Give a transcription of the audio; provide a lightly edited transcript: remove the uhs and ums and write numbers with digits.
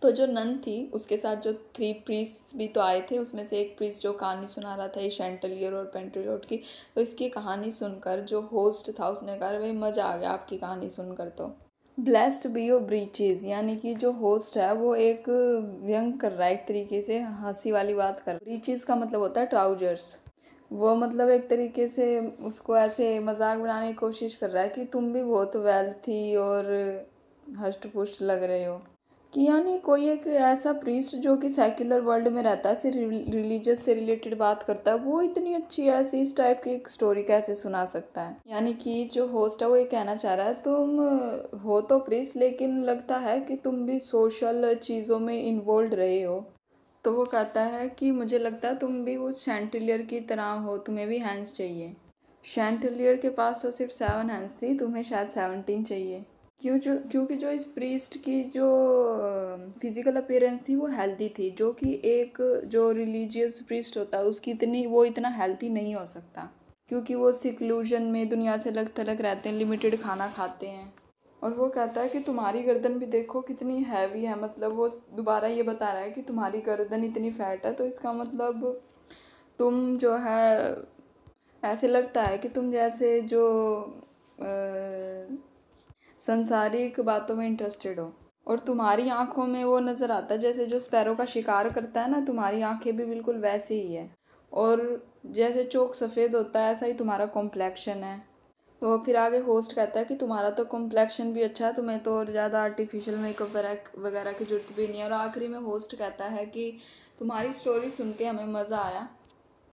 तो जो नन थी उसके साथ जो 3 प्रीस्ट भी तो आए थे, उसमें से एक प्रीस्ट जो कहानी सुना रहा था ये शैंटलियर और पेंट्रीलोट की, तो इसकी कहानी सुनकर जो होस्ट था उसने कहा भाई मज़ा आ गया आपकी कहानी सुनकर। तो ब्लेस्ड बी योर ब्रीचेज, यानी कि जो होस्ट है वो एक व्यंग कर रहा है, एक तरीके से हंसी वाली बात कर। ब्रीचेज का मतलब होता है ट्राउजर्स। वो मतलब एक तरीके से उसको ऐसे मजाक बनाने की कोशिश कर रहा है कि तुम भी बहुत वेल्थी और हष्ट पुष्ट लग रहे हो। कि यानी कोई एक ऐसा प्रीस्ट जो कि सेक्युलर वर्ल्ड में रहता है, सिर्फ रिलीजियस से रिलेटेड बात करता है, वो इतनी अच्छी ऐसी इस टाइप की एक स्टोरी कैसे सुना सकता है। यानी कि जो होस्ट है वो ये कहना चाह रहा है तुम हो तो प्रीस्ट लेकिन लगता है कि तुम भी सोशल चीज़ों में इन्वॉल्व रहे हो। तो वो कहता है कि मुझे लगता है तुम भी उस शैंटिलियर की तरह हो, तुम्हें भी हैंड्स चाहिए। शैंटिलियर के पास तो सिर्फ 7 हैंड्स थी, तुम्हें शायद 17 चाहिए। क्योंकि जो इस प्रीस्ट की जो फिजिकल अपीयरेंस थी वो हेल्दी थी, जो कि एक जो रिलीजियस प्रीस्ट होता है उसकी इतना हेल्थी नहीं हो सकता, क्योंकि वो सिक्लूजन में दुनिया से अलग थलग रहते हैं, लिमिटेड खाना खाते हैं। और वो कहता है कि तुम्हारी गर्दन भी देखो कितनी हैवी है, मतलब वो दोबारा ये बता रहा है कि तुम्हारी गर्दन इतनी फैट है, तो इसका मतलब तुम जो है ऐसे लगता है कि तुम जैसे जो संसारिक बातों में इंटरेस्टेड हो। और तुम्हारी आंखों में वो नज़र आता है जैसे जो स्पैरो का शिकार करता है ना, तुम्हारी आंखें भी बिल्कुल वैसे ही है। और जैसे चोक सफ़ेद होता है ऐसा ही तुम्हारा कॉम्प्लेक्शन है। तो फिर आगे होस्ट कहता है कि तुम्हारा तो कॉम्प्लेक्शन भी अच्छा है, तुम्हें तो और ज़्यादा आर्टिफिशियल मेकअप वगैरह की जरूरत भी नहीं है। और आखिरी में होस्ट कहता है कि तुम्हारी स्टोरी सुन के हमें मज़ा आया,